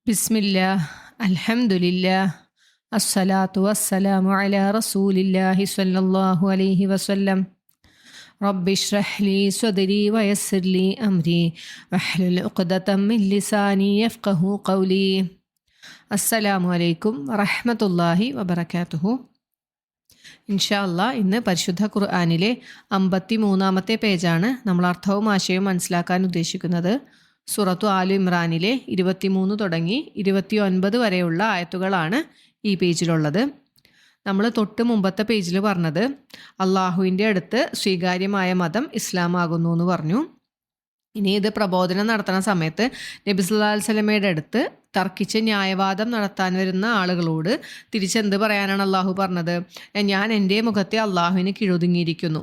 ബിസ്മില്ലാ അൽഹംദുലില്ലാ അസ്സലാത്തു വസ്സലാമു അലാ റസൂലില്ലാഹി സ്വല്ലല്ലാഹു അലൈഹി വസല്ലം. റബ്ബിശ്റഹ് ലി സ്വദ്രി വയസ്സിർ ലി അംരി വഹ്ലുൽ ഉഖ്ദതം മിൻ ലിസാനി യഫ്ഖഹു ഖൗലി. അസ്സലാമു അലൈക്കും വറഹ്മത്തുള്ളാഹി വബറകാതുഹു. ഇൻഷാ അല്ലാഹ് ഇന്ന് പരിശുദ്ധ ഖുർആനിലെ 53-ാമത്തെ പേജാണ് നമ്മൾ അർത്ഥവും ആശയവും മനസ്സിലാക്കാൻ ഉദ്ദേശിക്കുന്നത്. സൂറത്തു ആലു ഇമ്രാനിലെ 23 തുടങ്ങി 29 വരെയുള്ള ആയത്തുകളാണ് ഈ പേജിലുള്ളത്. നമ്മൾ തൊട്ട് മുമ്പത്തെ പേജിൽ പറഞ്ഞത് അള്ളാഹുവിൻ്റെ അടുത്ത് സ്വീകാര്യമായ മതം ഇസ്ലാം ആകുന്നു എന്ന് പറഞ്ഞു. ഇനി ഇത് പ്രബോധനം നടത്തുന്ന സമയത്ത് നബി സല്ലല്ലാഹു അലൈഹി വസല്ലമയുടെ അടുത്ത് തർക്കിച്ച് ന്യായവാദം നടത്താൻ വരുന്ന ആളുകളോട് തിരിച്ചെന്ത് പറയാനാണ് അള്ളാഹു പറഞ്ഞത്? ഞാൻ എൻ്റെ മുഖത്തെ അള്ളാഹുവിന് കീഴൊതുങ്ങിയിരിക്കുന്നു,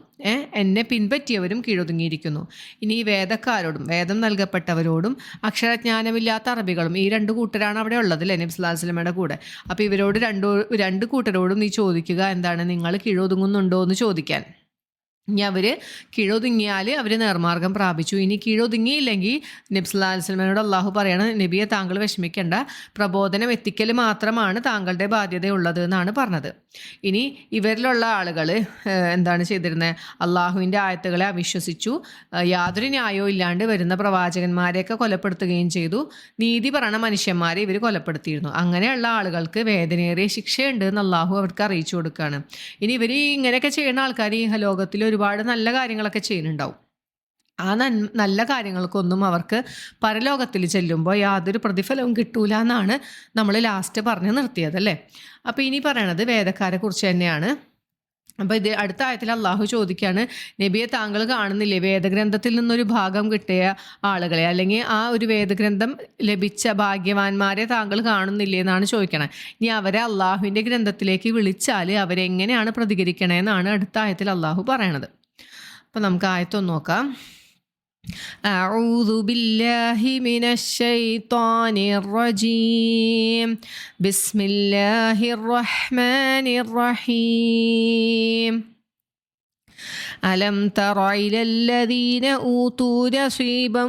എന്നെ പിൻപറ്റിയവരും കീഴൊതുങ്ങിയിരിക്കുന്നു. ഇനി ഈ വേദക്കാരോടും വേദം നൽകപ്പെട്ടവരോടും അക്ഷരജ്ഞാനമില്ലാത്ത അറബികളും ഈ രണ്ട് കൂട്ടരാണ് അവിടെ ഉള്ളത് അല്ലേ നബി സല്ലല്ലാഹു അലൈഹി വസല്ലമയുടെ കൂടെ. അപ്പോൾ ഇവരോട് രണ്ട് കൂട്ടരോടും നീ ചോദിക്കുക, എന്താണ് നിങ്ങൾ കീഴൊതുങ്ങുന്നുണ്ടോ എന്ന് ചോദിക്കാൻ. ഇനി അവർ കീഴൊതുങ്ങിയാൽ അവർ നേർമാർഗം പ്രാപിച്ചു. ഇനി കീഴൊതുങ്ങിയില്ലെങ്കിൽ നബി സല്ലല്ലാഹു അലൈഹി വസല്ലമയോട് അള്ളാഹു പറയണം, നബിയെ താങ്കൾ വിഷമിക്കേണ്ട, പ്രബോധനം എത്തിക്കൽ മാത്രമാണ് താങ്കളുടെ ബാധ്യതയുള്ളത് എന്നാണ് പറഞ്ഞത്. ഇനി ഇവരിലുള്ള ആളുകൾ എന്താണ് ചെയ്തിരുന്നത്? അള്ളാഹുവിൻ്റെ ആയത്തുകളെ അവിശ്വസിച്ചു, യാതൊരു ന്യായവും ഇല്ലാണ്ട് വരുന്ന പ്രവാചകന്മാരെയൊക്കെ കൊലപ്പെടുത്തുകയും ചെയ്തു. നീതി പറയണ മനുഷ്യന്മാരെ ഇവർ കൊലപ്പെടുത്തിയിരുന്നു. അങ്ങനെയുള്ള ആളുകൾക്ക് വേദനയേറിയ ശിക്ഷയുണ്ട് എന്ന് അള്ളാഹു അവർക്ക് അറിയിച്ചു കൊടുക്കുകയാണ്. ഇനി ഇവർ ഇങ്ങനെയൊക്കെ ചെയ്യുന്ന ആൾക്കാർ ഈ ലോകത്തിൽ ഒരുപാട് നല്ല കാര്യങ്ങളൊക്കെ ചെയ്യുന്നുണ്ടാവും. ആ നല്ല കാര്യങ്ങൾക്കൊന്നും അവർക്ക് പരലോകത്തിൽ ചെല്ലുമ്പോൾ യാതൊരു പ്രതിഫലവും കിട്ടൂല എന്നാണ് നമ്മൾ ലാസ്റ്റ് പറഞ്ഞ് നിർത്തിയത് അല്ലേ. അപ്പോൾ ഇനി പറയണത് വേദക്കാരെ കുറിച്ച് തന്നെയാണ്. അപ്പോൾ ഇത് അടുത്ത ആയത്തിൽ അള്ളാഹു ചോദിക്കുകയാണ്, നബിയെ താങ്കൾ കാണുന്നില്ലേ വേദഗ്രന്ഥത്തിൽ നിന്നൊരു ഭാഗം കിട്ടിയ ആളുകളെ, അല്ലെങ്കിൽ ആ ഒരു വേദഗ്രന്ഥം ലഭിച്ച ഭാഗ്യവാന്മാരെ താങ്കൾ കാണുന്നില്ലേ എന്നാണ് ചോദിക്കണത്. ഇനി അവരെ അള്ളാഹുവിൻ്റെ ഗ്രന്ഥത്തിലേക്ക് വിളിച്ചാൽ അവരെങ്ങനെയാണ് പ്രതികരിക്കണേന്നാണ് അടുത്ത ആയത്തിൽ അള്ളാഹു പറയണത്. അപ്പോൾ നമുക്ക് ആയത്തൊന്ന് നോക്കാം. أعوذ بالله من الشيطان الرجيم بسم الله الرحمن الرحيم ألم تر إلى الذين أوتوا نصيبا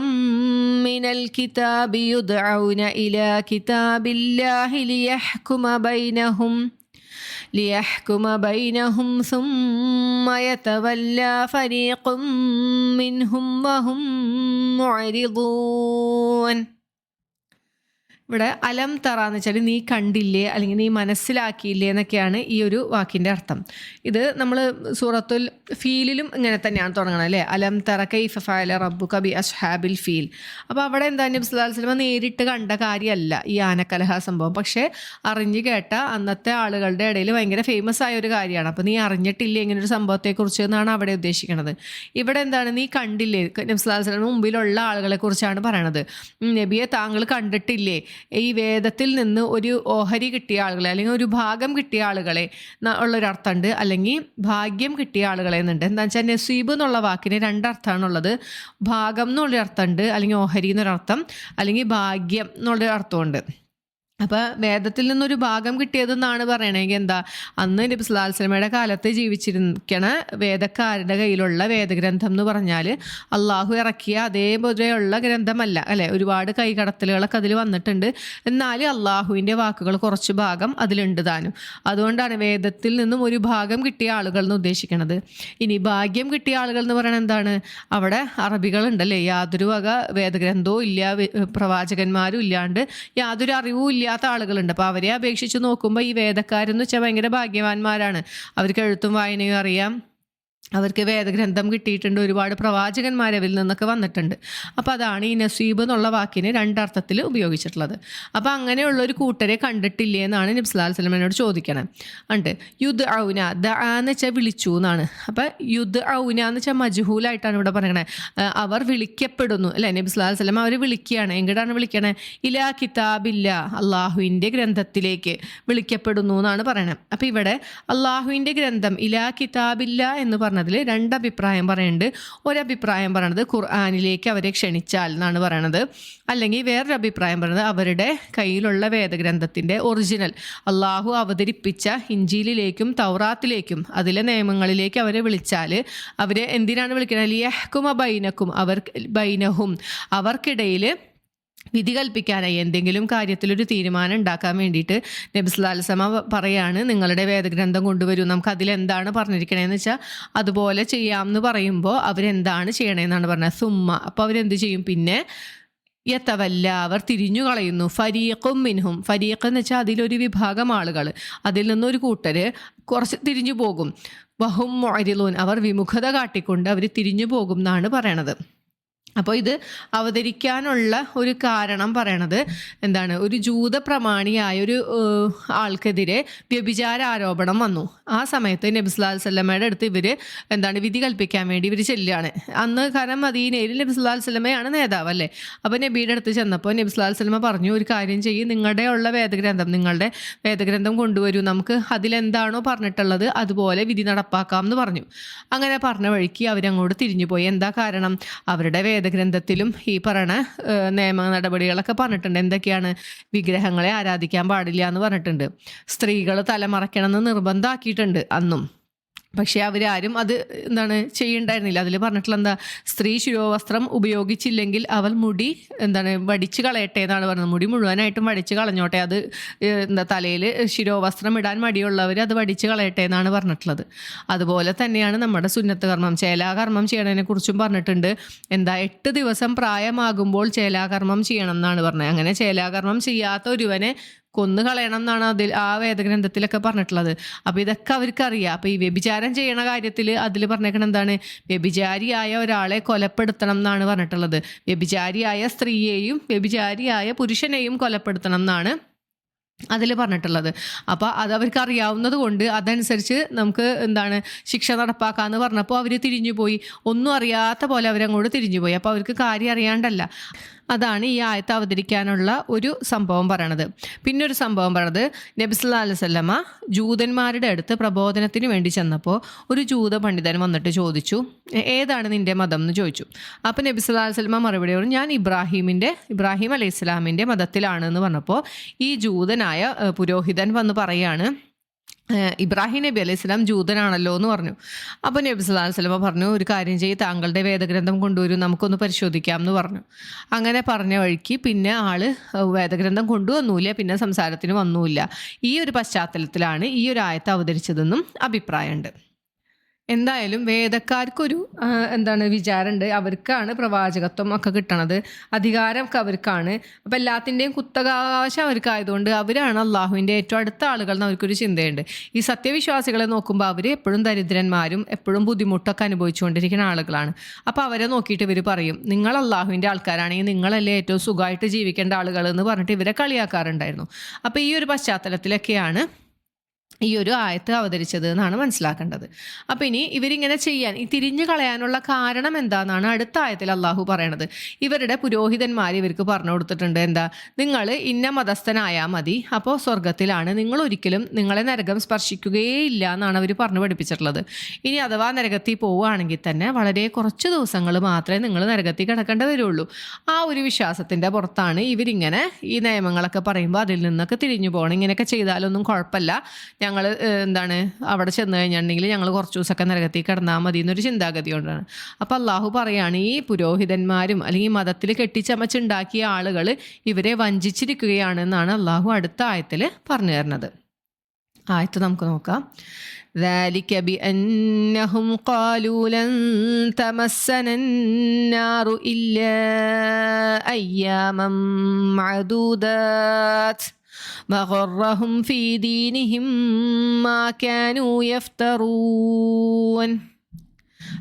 من الكتاب يدعون إلى كتاب الله ليحكم بينهم ثم يتولى فريق منهم وهم معرضون. ഇവിടെ അലം തറ എന്ന് വെച്ചാൽ നീ കണ്ടില്ലേ അല്ലെങ്കിൽ നീ മനസ്സിലാക്കിയില്ലേ എന്നൊക്കെയാണ് ഈ ഒരു വാക്കിൻ്റെ അർത്ഥം. ഇത് നമ്മൾ സൂറത്തുൽ ഫീലിലും ഇങ്ങനെ തന്നെയാണ് തുടങ്ങണം അല്ലേ. അലം തറ കൈഫ ഫഅല റബ്ബുക ബി അസ്ഹാബിൽ ഫീൽ. അപ്പോൾ അവിടെ എന്താ നബി സല്ലല്ലാഹു അലൈഹി വസല്ലം നേരിട്ട് കണ്ട കാര്യമല്ല ഈ ആനക്കലഹ സംഭവം, പക്ഷേ അറിഞ്ഞു കേട്ട അന്നത്തെ ആളുകളുടെ ഇടയിൽ ഭയങ്കര ഫേമസ് ആയ ഒരു കാര്യമാണ്. അപ്പോൾ നീ അറിഞ്ഞിട്ടില്ലേ ഇങ്ങനൊരു സംഭവത്തെക്കുറിച്ച് എന്നാണ് അവിടെ ഉദ്ദേശിക്കുന്നത്. ഇവിടെ എന്താണ് നീ കണ്ടില്ലേ? നബി സല്ലല്ലാഹു അലൈഹി വസല്ലം മുമ്പിലുള്ള ആളുകളെ കുറിച്ചാണ് പറയണത്. നബിയെ താങ്കൾ കണ്ടിട്ടില്ലേ ഈ വേദത്തിൽ നിന്ന് ഒരു ഓഹരി കിട്ടിയ ആളുകളെ അല്ലെങ്കിൽ ഒരു ഭാഗം കിട്ടിയ ആളുകളെ ഉള്ളൊരർത്ഥമുണ്ട്, അല്ലെങ്കിൽ ഭാഗ്യം കിട്ടിയ ആളുകളെ എന്നുണ്ട്. എന്താ വെച്ചാൽ നസീബ് എന്നുള്ള വാക്കിന് രണ്ടർത്ഥമാണുള്ളത്. ഭാഗം എന്നുള്ളൊരർത്ഥമുണ്ട്, അല്ലെങ്കിൽ ഓഹരി എന്നൊരർത്ഥം, അല്ലെങ്കിൽ ഭാഗ്യം എന്നുള്ളൊരു അർത്ഥമുണ്ട്. അപ്പോൾ വേദത്തിൽ നിന്നൊരു ഭാഗം കിട്ടിയതെന്നാണ് പറയണമെങ്കിൽ എന്താ, അന്ന് നബി സല്ലല്ലാഹു അലൈഹി വസല്ലമയുടെ കാലത്ത് ജീവിച്ചിരിക്കണ വേദക്കാരുടെ കയ്യിലുള്ള വേദഗ്രന്ഥം എന്ന് പറഞ്ഞാൽ അള്ളാഹു ഇറക്കിയ അതേപോലെയുള്ള ഗ്രന്ഥമല്ല അല്ലേ. ഒരുപാട് കൈകടത്തലുകളൊക്കെ അതിൽ വന്നിട്ടുണ്ട്. എന്നാൽ അള്ളാഹുവിൻ്റെ വാക്കുകൾ കുറച്ച് ഭാഗം അതിലുണ്ട് താനും. അതുകൊണ്ടാണ് വേദത്തിൽ നിന്നും ഒരു ഭാഗം കിട്ടിയ ആളുകൾ എന്ന് ഉദ്ദേശിക്കുന്നത്. ഇനി ഭാഗ്യം കിട്ടിയ ആളുകൾ എന്ന് പറയുന്നത് എന്താണ്? അവിടെ അറബികളുണ്ടല്ലേ, യാതൊരു വക വേദഗ്രന്ഥവും ഇല്ല, പ്രവാചകന്മാരും ഇല്ലാണ്ട് യാതൊരു അറിവും ഇല്ലാത്ത ആളുകളുണ്ട്. അപ്പോൾ അവരെ അപേക്ഷിച്ച് നോക്കുമ്പോൾ ഈ വേദക്കാരെന്ന് വെച്ചാൽ ഭയങ്കര ഭാഗ്യവാന്മാരാണ്. അവർക്ക് എഴുത്തും വായനയും അറിയാം, അവർക്ക് വേദഗ്രന്ഥം കിട്ടിയിട്ടുണ്ട്, ഒരുപാട് പ്രവാചകന്മാർ അവരിൽ നിന്നൊക്കെ വന്നിട്ടുണ്ട്. അപ്പോൾ അതാണ് ഈ നസീബ് എന്നുള്ള വാക്കിന് രണ്ടർത്ഥത്തിൽ ഉപയോഗിച്ചിട്ടുള്ളത്. അപ്പോൾ അങ്ങനെയുള്ള ഒരു കൂട്ടരെ കണ്ടിട്ടില്ലേ എന്നാണ് നബി സല്ലല്ലാഹു അലൈഹി വസല്ലമയോട് ചോദിക്കണം. ഉണ്ട് യുദ് ഔന, ദ എന്ന് വെച്ചാൽ വിളിച്ചു എന്നാണ്. അപ്പോൾ യുദ് ഔന എന്ന് വെച്ചാൽ മജ്ഹൂലായിട്ടാണ് ഇവിടെ പറയണത്. അവർ വിളിക്കപ്പെടുന്നു അല്ലേ. നബി സല്ലല്ലാഹു അലൈഹി വസല്ലം അവർ വിളിക്കുകയാണ്. എങ്ങോട്ടാണ് വിളിക്കണേ? ഇലാ കിതാബില്ല, അള്ളാഹുവിൻ്റെ ഗ്രന്ഥത്തിലേക്ക് വിളിക്കപ്പെടുന്നു എന്നാണ് പറയണത്. അപ്പോൾ ഇവിടെ അള്ളാഹുവിൻ്റെ ഗ്രന്ഥം ഇലാ കിതാബില്ല എന്ന് പറഞ്ഞതിൽ രണ്ടഭിപ്രായം പറയുന്നുണ്ട്. ഒരഭിപ്രായം പറയണത് ഖുർആനിലേക്ക് അവരെ ക്ഷണിച്ചാൽ എന്നാണ് പറയണത്. അല്ലെങ്കിൽ വേറൊരു അഭിപ്രായം പറയുന്നത് അവരുടെ കയ്യിലുള്ള വേദഗ്രന്ഥത്തിൻ്റെ ഒറിജിനൽ അള്ളാഹു അവതരിപ്പിച്ച ഇഞ്ചീലിലേക്കും തൗറാത്തിലേക്കും അതിലെ നിയമങ്ങളിലേക്ക് അവരെ വിളിച്ചാൽ അവരെ എന്തിനാണ് വിളിക്കുന്നത്? ലിയഹ്കുമ ബൈനക്കും, ബൈനഹും അവർക്കിടയിൽ വിധി കൽപ്പിക്കാനായി എന്തെങ്കിലും കാര്യത്തിലൊരു തീരുമാനം ഉണ്ടാക്കാൻ വേണ്ടിയിട്ട് നബി സല്ലല്ലാഹു അലൈഹി വസല്ലം പറയാണ്, നിങ്ങളുടെ വേദഗ്രന്ഥം കൊണ്ടുവരൂ, നമുക്ക് അതിലെന്താണ് പറഞ്ഞിരിക്കണേന്ന് വെച്ചാൽ അതുപോലെ ചെയ്യാമെന്ന് പറയുമ്പോൾ അവരെന്താണ് ചെയ്യണേന്നാണ് പറഞ്ഞത്. സുമ്മ, അപ്പോൾ അവരെന്ത് ചെയ്യും, പിന്നെ യതവല്ല, അവർ തിരിഞ്ഞു കളയുന്നു. ഫരീഖും മിൻഹും, ഫരീഖ് എന്ന് വെച്ചാൽ അതിലൊരു വിഭാഗം ആളുകൾ, അതിൽ നിന്നൊരു കൂട്ടര് കുറച്ച് തിരിഞ്ഞു പോകും. വഹും മുഅരിളൂൻ, അവർ വിമുഖത കാട്ടിക്കൊണ്ട് അവർ തിരിഞ്ഞു പോകും എന്നാണ് പറയണത്. അപ്പോൾ ഇത് അവതരിക്കാനുള്ള ഒരു കാരണം പറയണത് എന്താണ്, ഒരു ജൂത പ്രമാണിയായ ഒരു ആൾക്കെതിരെ വ്യഭിചാര ആരോപണം വന്നു. ആ സമയത്ത് നബി സല്ലല്ലാഹു അലൈഹി വസല്ലമയുടെ അടുത്ത് ഇവർ വിധി കൽപ്പിക്കാൻ വേണ്ടി ഇവർ ചെല്ലുകയാണ്. അന്ന് കാരണം മദീനയിൽ നബി സല്ലല്ലാഹു അലൈഹി വസല്ലമയാണ് നേതാവ് അല്ലേ. അപ്പോൾ നബിയുടെ അടുത്ത് ചെന്നപ്പോൾ നബി സല്ലല്ലാഹു അലൈഹി വസല്ലമ പറഞ്ഞു, ഒരു കാര്യം ചെയ്യും, നിങ്ങളുടെ വേദഗ്രന്ഥം കൊണ്ടുവരൂ, നമുക്ക് അതിലെന്താണോ പറഞ്ഞിട്ടുള്ളത് അതുപോലെ വിധി നടപ്പാക്കാം എന്ന് പറഞ്ഞു. അങ്ങനെ പറഞ്ഞ വഴിക്ക് അവരങ്ങോട്ട് തിരിഞ്ഞു പോയി. എന്താ കാരണം, അവരുടെ വേദഗ്രന്ഥത്തിലും ഈ പറയണ നിയമ നടപടികളൊക്കെ പറഞ്ഞിട്ടുണ്ട്. എന്തൊക്കെയാണ്, വിഗ്രഹങ്ങളെ ആരാധിക്കാൻ പാടില്ല എന്ന് പറഞ്ഞിട്ടുണ്ട്, സ്ത്രീകൾ തലമറയ്ക്കണം എന്ന് നിർബന്ധമാക്കിയിട്ടുണ്ട് അന്നും. പക്ഷേ അവരാരും അത് ചെയ്യണ്ടായിരുന്നില്ല. അതിൽ പറഞ്ഞിട്ടുള്ള എന്താ, സ്ത്രീ ശിരോവസ്ത്രം ഉപയോഗിച്ചില്ലെങ്കിൽ അവൾ മുടി വടിച്ച് കളയട്ടെ എന്നാണ് പറഞ്ഞത്. മുടി മുഴുവനായിട്ടും വടിച്ച് കളഞ്ഞോട്ടെ, അത് തലയിൽ ശിരോവസ്ത്രം ഇടാൻ മടിയുള്ളവർ അത് വടിച്ച് കളയട്ടെ എന്നാണ് പറഞ്ഞിട്ടുള്ളത്. അതുപോലെ തന്നെയാണ് നമ്മുടെ സുന്നത്ത് കർമ്മം, ചേലാകർമ്മം ചെയ്യണതിനെ കുറിച്ചും പറഞ്ഞിട്ടുണ്ട്. 8 ദിവസം പ്രായമാകുമ്പോൾ ചേലാകർമ്മം ചെയ്യണം എന്നാണ് പറഞ്ഞത്. അങ്ങനെ ചേലാകർമ്മം ചെയ്യാത്ത ഒരുവനെ കൊന്നുകളയണം എന്നാണ് ആ വേദഗ്രന്ഥത്തിലൊക്കെ പറഞ്ഞിട്ടുള്ളത്. അപ്പോൾ ഇതൊക്കെ അവർക്കറിയാം. അപ്പോൾ ഈ വ്യഭിചാരം ചെയ്യണ കാര്യത്തിൽ അതിൽ പറഞ്ഞേക്കണം എന്താണ്, വ്യഭിചാരിയായ ഒരാളെ കൊലപ്പെടുത്തണം എന്നാണ് പറഞ്ഞിട്ടുള്ളത്. വ്യഭിചാരിയായ സ്ത്രീയെയും വ്യഭിചാരിയായ പുരുഷനെയും കൊലപ്പെടുത്തണം എന്നാണ് അതിൽ പറഞ്ഞിട്ടുള്ളത്. അപ്പോൾ അതവർക്ക് അറിയാവുന്നത് കൊണ്ട് അതനുസരിച്ച് നമുക്ക് ശിക്ഷ നടപ്പാക്കാമെന്ന് പറഞ്ഞപ്പോൾ അവർ തിരിഞ്ഞു പോയി. ഒന്നും അറിയാത്ത പോലെ അവരങ്ങോട്ട് തിരിഞ്ഞു പോയി. അപ്പോൾ അവർക്ക് കാര്യം അറിയാണ്ടല്ല. അതാണ് ഈ ആയത്ത് അവതരിക്കാനുള്ള ഒരു സംഭവം പറയണത്. പിന്നെ ഒരു സംഭവം പറയണത്, നബി സല്ലല്ലാഹു അലൈഹി വസല്ലമ ജൂതന്മാരുടെ അടുത്ത് പ്രബോധനത്തിന് വേണ്ടി ചെന്നപ്പോൾ ഒരു ജൂത പണ്ഡിതൻ വന്നിട്ട് ചോദിച്ചു, ഏതാണ് നിൻ്റെ മതം എന്ന് ചോദിച്ചു. അപ്പോൾ നബി സല്ലല്ലാഹു അലൈഹി വസല്ലമ മറുപടി പറഞ്ഞു, ഞാൻ ഇബ്രാഹിം അലൈഹി സ്വലാമിൻ്റെ മതത്തിലാണ് എന്ന് പറഞ്ഞപ്പോൾ ഈ ജൂതനായ പുരോഹിതൻ വന്ന് പറയാണ്, ഇബ്രാഹിം നബി അലൈഹി സ്വലാം ജൂതനാണല്ലോ എന്ന് പറഞ്ഞു. അപ്പോൾ നബി സല്ലല്ലാഹു അലൈഹി വസല്ലമ പറഞ്ഞു, ഒരു കാര്യം ചെയ്യ്, താങ്കളുടെ വേദഗ്രന്ഥം കൊണ്ടുവരും, നമുക്കൊന്ന് പരിശോധിക്കാം എന്ന് പറഞ്ഞു. അങ്ങനെ പറഞ്ഞ വഴിക്ക് പിന്നെ ആള് വേദഗ്രന്ഥം കൊണ്ടുവന്നില്ല, പിന്നെ സംസാരത്തിന് വന്നില്ല. ഈ ഒരു പശ്ചാത്തലത്തിലാണ് ഈ ഒരു ആയത്ത് അവതരിച്ചതെന്നും അഭിപ്രായമുണ്ട്. എന്തായാലും വേദക്കാർക്കൊരു വിചാരമുണ്ട്, അവർക്കാണ് പ്രവാചകത്വം ഒക്കെ കിട്ടണത്, അധികാരമൊക്കെ അവർക്കാണ്. അപ്പം എല്ലാത്തിൻ്റെയും കുത്തകാവകാശം അവർക്കായതുകൊണ്ട് അവരാണ് അള്ളാഹുവിൻ്റെ ഏറ്റവും അടുത്ത ആളുകൾ എന്ന് അവർക്കൊരു ചിന്തയുണ്ട്. ഈ സത്യവിശ്വാസികളെ നോക്കുമ്പോൾ അവർ എപ്പോഴും ദരിദ്രന്മാരും എപ്പോഴും ബുദ്ധിമുട്ടൊക്കെ അനുഭവിച്ചുകൊണ്ടിരിക്കുന്ന ആളുകളാണ്. അപ്പോൾ അവരെ നോക്കിയിട്ട് ഇവർ പറയും, നിങ്ങൾ അള്ളാഹുവിൻ്റെ ആൾക്കാരാണെങ്കിൽ നിങ്ങളല്ലേ ഏറ്റവും സുഖമായിട്ട് ജീവിക്കേണ്ട ആളുകൾ എന്ന് പറഞ്ഞിട്ട് ഇവരെ കളിയാക്കാറുണ്ടായിരുന്നു. അപ്പോൾ ഈ ഒരു പശ്ചാത്തലത്തിലൊക്കെയാണ് ഈ ഒരു ആയത്ത് അവതരിച്ചത് എന്നാണ് മനസ്സിലാക്കേണ്ടത്. അപ്പം ഇനി ഇവരിങ്ങനെ ചെയ്യാൻ, ഈ തിരിഞ്ഞു കളയാനുള്ള കാരണം എന്താണെന്നാണ് അടുത്ത ആയത്തിൽ അള്ളാഹു പറയണത്. ഇവരുടെ പുരോഹിതന്മാർ ഇവർക്ക് പറഞ്ഞു കൊടുത്തിട്ടുണ്ട്, എന്താ, നിങ്ങൾ ഇന്ന മതസ്ഥനായാൽ മതി, അപ്പോൾ സ്വർഗത്തിലാണ്, നിങ്ങൾ ഒരിക്കലും നിങ്ങളെ നരകം സ്പർശിക്കുകയില്ല എന്നാണ് അവർ പറഞ്ഞു പഠിപ്പിച്ചിട്ടുള്ളത്. ഇനി അഥവാ നരകത്തിൽ പോവുകയാണെങ്കിൽ തന്നെ വളരെ കുറച്ച് ദിവസങ്ങൾ മാത്രമേ നിങ്ങൾ നരകത്തിൽ കിടക്കേണ്ടി വരുള്ളൂ. ആ ഒരു വിശ്വാസത്തിൻ്റെ പുറത്താണ് ഇവരിങ്ങനെ ഈ നിയമങ്ങളൊക്കെ പറയുമ്പോൾ അതിൽ നിന്നൊക്കെ തിരിഞ്ഞു പോകണം. ഇങ്ങനെയൊക്കെ ചെയ്താലൊന്നും കുഴപ്പമില്ല, ഞങ്ങൾ അവിടെ ചെന്ന് കഴിഞ്ഞിട്ടുണ്ടെങ്കിൽ ഞങ്ങൾ കുറച്ച് ദിവസമൊക്കെ നരകത്തിൽ കിടന്നാൽ മതി എന്നൊരു ചിന്താഗതി കൊണ്ടാണ്. അപ്പോൾ അള്ളാഹു പറയാണ്, ഈ പുരോഹിതന്മാരും അല്ലെങ്കിൽ മതത്തിൽ കെട്ടിച്ചമച്ചുണ്ടാക്കിയ ആളുകൾ ഇവരെ വഞ്ചിച്ചിരിക്കുകയാണെന്നാണ് അള്ളാഹു അടുത്ത ആയത്തിൽ പറഞ്ഞു തരുന്നത്. ആയത്ത് നമുക്ക് നോക്കാം. ذلك بأنهم قالوا لن تمسنا النار إلا أياما معدودات وغرهم في دينهم ما كانوا يفترون.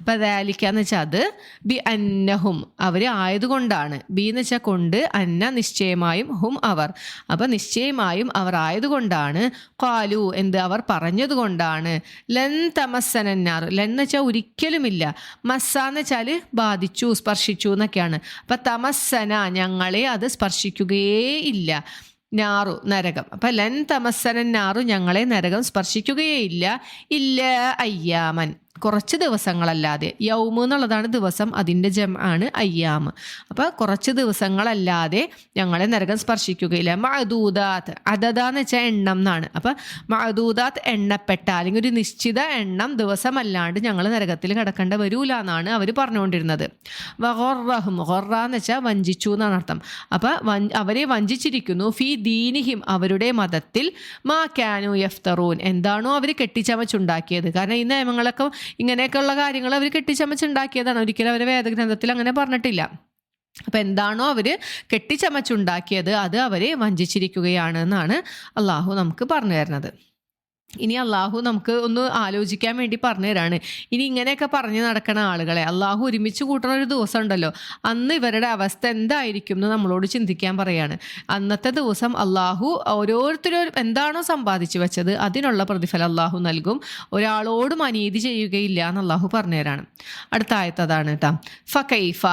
പദാലിക്ക എന്ന് വെച്ചാൽ അത് ബി അന്നഹും അവർ ആയതുകൊണ്ടാണ്. ബി എന്ന് വെച്ചാൽ കൊണ്ട്, അന്ന നിശ്ചയമായും, ഹും അവർ. അപ്പം നിശ്ചയമായും അവർ ആയതുകൊണ്ടാണ്, ഖാലു അവർ പറഞ്ഞതുകൊണ്ടാണ്, ലൻ തമസ്സനന്നാർ, ലൻ എന്ന് വെച്ചാൽ ഒരിക്കലുമില്ല, മസ്സ എന്ന് വെച്ചാൽ ബാധിച്ചു, സ്പർശിച്ചു എന്നൊക്കെയാണ്. അപ്പം തമസ്സന ഞങ്ങളെ അത് സ്പർശിക്കുകയേ ഇല്ല, നാറു നരകം. അപ്പം ലൻ തമസ്സന നാറു ഞങ്ങളെ നരകം സ്പർശിക്കുകയില്ല ഇല്ല അയ്യാമൻ കുറച്ച് ദിവസങ്ങളല്ലാതെ. യൗമ് എന്നുള്ളതാണ് ദിവസം, അതിൻ്റെ ആണ് അയ്യാമ്. അപ്പോൾ കുറച്ച് ദിവസങ്ങളല്ലാതെ ഞങ്ങളെ നരകം സ്പർശിക്കുകയില്ല. മഅദൂദാത്ത് അദദാന്ന് വെച്ചാൽ എണ്ണം എന്നാണ്. അപ്പം മഅദൂദാത്ത് എണ്ണപ്പെട്ട അല്ലെങ്കിൽ ഒരു നിശ്ചിത എണ്ണം ദിവസമല്ലാണ്ട് ഞങ്ങൾ നരകത്തിൽ കിടക്കേണ്ട വരൂല എന്നാണ് അവർ പറഞ്ഞുകൊണ്ടിരുന്നത്. വഗറഹും ഗറ എന്ന് വെച്ചാൽ വഞ്ചിച്ചു എന്നാണ് അർത്ഥം. അപ്പം അവരെ വഞ്ചിച്ചിരിക്കുന്നു ഫി ദീനിഹിം അവരുടെ മതത്തിൽ മാ കാനു യഫ്തറൂൻ എന്താണോ അവർ കെട്ടിച്ചമച്ചുണ്ടാക്കിയത്. കാരണം ഈ നിയമങ്ങളൊക്കെ ഇങ്ങനെയൊക്കെയുള്ള കാര്യങ്ങൾ അവർ കെട്ടിച്ചമച്ചുണ്ടാക്കിയതാണ്, ഒരിക്കലും അവർ വേദഗ്രന്ഥത്തിൽ അങ്ങനെ പറഞ്ഞിട്ടില്ല. അപ്പം എന്താണോ അവർ കെട്ടിച്ചമച്ചുണ്ടാക്കിയത് അത് അവരെ വഞ്ചിച്ചിരിക്കുകയാണ് എന്നാണ് അള്ളാഹു നമുക്ക് പറഞ്ഞു തരുന്നത്. ഇനി അള്ളാഹു നമുക്ക് ഒന്ന് ആലോചിക്കാൻ വേണ്ടി പറഞ്ഞു തരാണ്. ഇനി ഇങ്ങനെയൊക്കെ പറഞ്ഞു നടക്കണ ആളുകളെ അള്ളാഹു ഒരുമിച്ച് കൂട്ടുന്ന ഒരു ദിവസം ഉണ്ടല്ലോ, അന്ന് ഇവരുടെ അവസ്ഥ എന്തായിരിക്കും എന്ന് നമ്മളോട് ചിന്തിക്കാൻ പറയാണ്. അന്നത്തെ ദിവസം അള്ളാഹു ഓരോരുത്തരും എന്താണോ സമ്പാദിച്ചു വെച്ചത് അതിനുള്ള പ്രതിഫലം അള്ളാഹു നൽകും. ഒരാളോടും അനീതി ചെയ്യുകയില്ല എന്ന് അള്ളാഹു പറഞ്ഞു തരാണ്. അടുത്ത ആയത്ത് അതാണ് കേട്ടോ. ഫകൈഫ